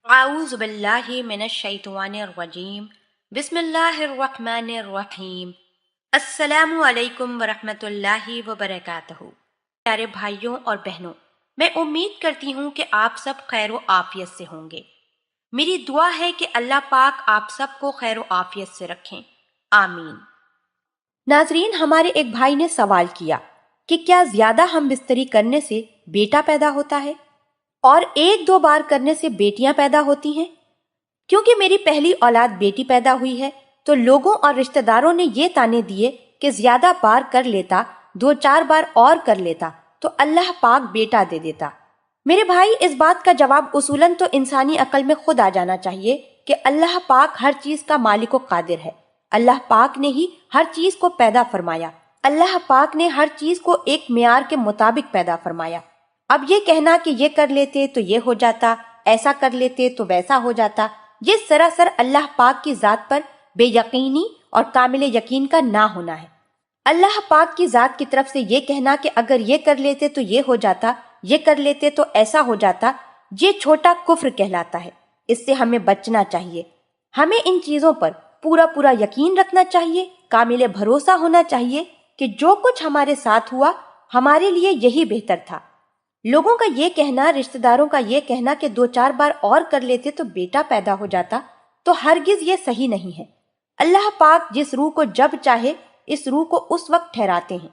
अऊज़ु बिल्लाहि मिनश्शैतानिर्रजीम बिस्मिल्लाहिर्रहमानिर्रहीम अस्सलामु अलैकुम वरहमतुल्लाहि वबरकातुहू। प्यारे भाइयों और बहनों, मैं उम्मीद करती हूँ कि आप सब खैर व आफियत से होंगे। मेरी दुआ है कि अल्लाह पाक आप सबको खैर व आफियत से रखें, आमीन। नाजरीन, हमारे एक भाई ने सवाल किया कि क्या ज्यादा हम बिस्तरी करने से बेटा पैदा होता है और एक दो बार करने से बेटियां पैदा होती हैं? क्योंकि मेरी पहली औलाद बेटी पैदा हुई है तो लोगों और रिश्तेदारों ने ये ताने दिए कि ज्यादा बार कर लेता, दो चार बार और कर लेता तो अल्लाह पाक बेटा दे देता। मेरे भाई, इस बात का जवाब उसूलन तो इंसानी अकल में खुद आ जाना चाहिए कि अल्लाह पाक हर चीज का मालिक व कादिर है। अल्लाह पाक ने ही हर चीज को पैदा फरमाया। अल्लाह पाक ने हर चीज को एक मियार के मुताबिक पैदा फरमाया। अब ये कहना कि ये कर लेते तो ये हो जाता, ऐसा कर लेते तो वैसा हो जाता, ये सरासर अल्लाह पाक की जात पर बेयकीनी और कामिल यकीन का ना होना है। अल्लाह पाक की जात की तरफ से ये कहना कि अगर ये कर लेते तो ये हो जाता, ये कर लेते तो ऐसा हो जाता, ये छोटा कुफ्र कहलाता है। इससे हमें बचना चाहिए। हमें इन चीजों पर पूरा पूरा यकीन रखना चाहिए, कामिल भरोसा होना चाहिए कि जो कुछ हमारे साथ हुआ हमारे लिए यही बेहतर था। लोगों का ये कहना, रिश्तेदारों का ये कहना कि दो चार बार और कर लेते तो बेटा पैदा हो जाता, तो हरगिज ये सही नहीं है। अल्लाह पाक जिस रूह को जब चाहे इस रूह को उस वक्त ठहराते हैं।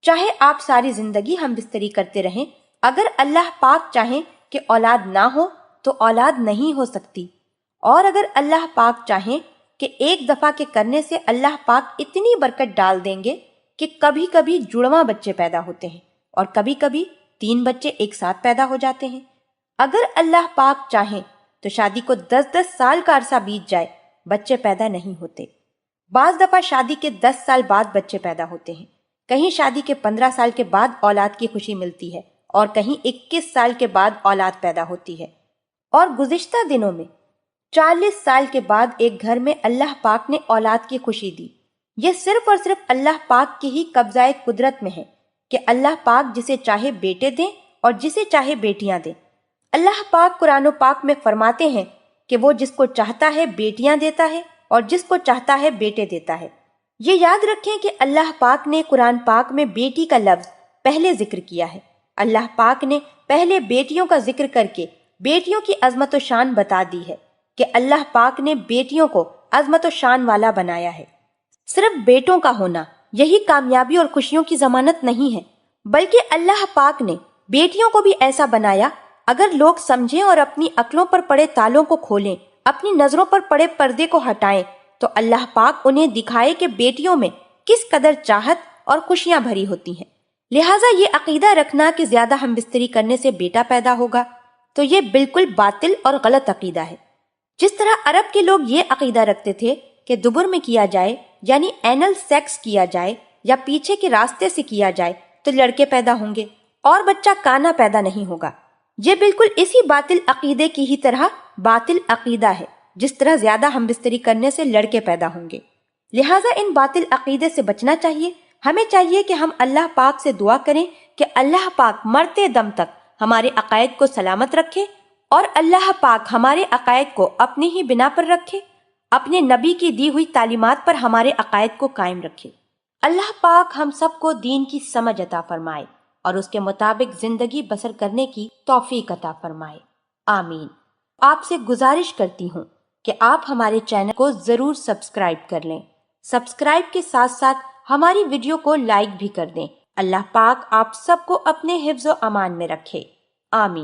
चाहे आप सारी जिंदगी हम बिस्तरी करते रहें, अगर अल्लाह पाक चाहें कि औलाद ना हो तो औलाद नहीं हो सकती। और अगर अल्लाह पाक चाहें कि एक दफा के करने से अल्लाह पाक इतनी बरकत डाल देंगे कि कभी कभी जुड़वा बच्चे पैदा होते हैं और कभी कभी 3 बच्चे एक साथ पैदा हो जाते हैं। अगर अल्लाह पाक चाहें तो शादी को 10-10 साल का अरसा बीत जाए, बच्चे पैदा नहीं होते। बाज दफा शादी के 10 साल बाद बच्चे पैदा होते हैं। कहीं शादी के 15 साल के बाद औलाद की खुशी मिलती है और कहीं 21 साल के बाद औलाद पैदा होती है। और गुज़िश्ता दिनों में 40 साल के बाद एक घर में अल्लाह पाक ने औलाद की खुशी दी। ये सिर्फ और सिर्फ अल्लाह पाक की ही कब्ज़ाए कुदरत में है कि अल्लाह पाक जिसे चाहे बेटे दें और जिसे चाहे बेटियां दें। अल्लाह पाक कुरान पाक में फरमाते हैं कि वो जिसको चाहता है बेटियां देता है और जिसको चाहता है बेटे देता है। ये याद रखें कि अल्लाह पाक ने कुरान पाक में बेटी का लफ्ज पहले जिक्र किया है। अल्लाह पाक ने पहले बेटियों का जिक्र करके बेटियों की अजमत व शान बता दी है कि अल्लाह पाक ने बेटियों को अजमत व शान वाला बनाया है। सिर्फ बेटों का होना यही कामयाबी और खुशियों की जमानत नहीं है, बल्कि अल्लाह पाक ने बेटियों को भी ऐसा बनाया। अगर लोग समझें और अपनी अक्लों पर पड़े तालों को खोलें, अपनी नजरों पर पड़े पर्दे को हटाएं, तो अल्लाह पाक उन्हें दिखाए कि बेटियों में किस कदर चाहत और खुशियां भरी होती हैं। लिहाजा ये अकीदा रखना कि ज्यादा हम बिस्तरी करने से बेटा पैदा होगा, तो ये बिल्कुल बातिल और गलत अकीदा है। जिस तरह अरब के लोग ये अकीदा रखते थे कि दुबुर में किया जाए यानी एनल सेक्स किया जाए या पीछे के रास्ते से किया जाए तो लड़के पैदा होंगे और बच्चा काना पैदा नहीं होगा। ये बिल्कुल इसी बातिल अकीदे की ही तरह बातिल अकीदा है जिस तरह ज्यादा हम बिस्तरी करने से लड़के पैदा होंगे। लिहाजा इन बातिल अकीदे से बचना चाहिए। हमें चाहिए कि हम अल्लाह पाक से दुआ करें कि अल्लाह पाक मरते दम तक हमारे अकायद को सलामत रखे और अल्लाह पाक हमारे अकायद को अपनी ही बिना पर रखे, अपने नबी की दी हुई तालीमात पर हमारे अकायद को कायम रखे। अल्लाह पाक हम सबको दीन की समझ अता फरमाए और उसके मुताबिक जिंदगी बसर करने की तौफीक अता फरमाए, आमीन। आपसे गुजारिश करती हूँ कि आप हमारे चैनल को जरूर सब्सक्राइब कर लें। सब्सक्राइब के साथ साथ हमारी वीडियो को लाइक भी कर दें। अल्लाह पाक आप सबको अपने हिफ्ज़ व अमान में रखे, आमीन।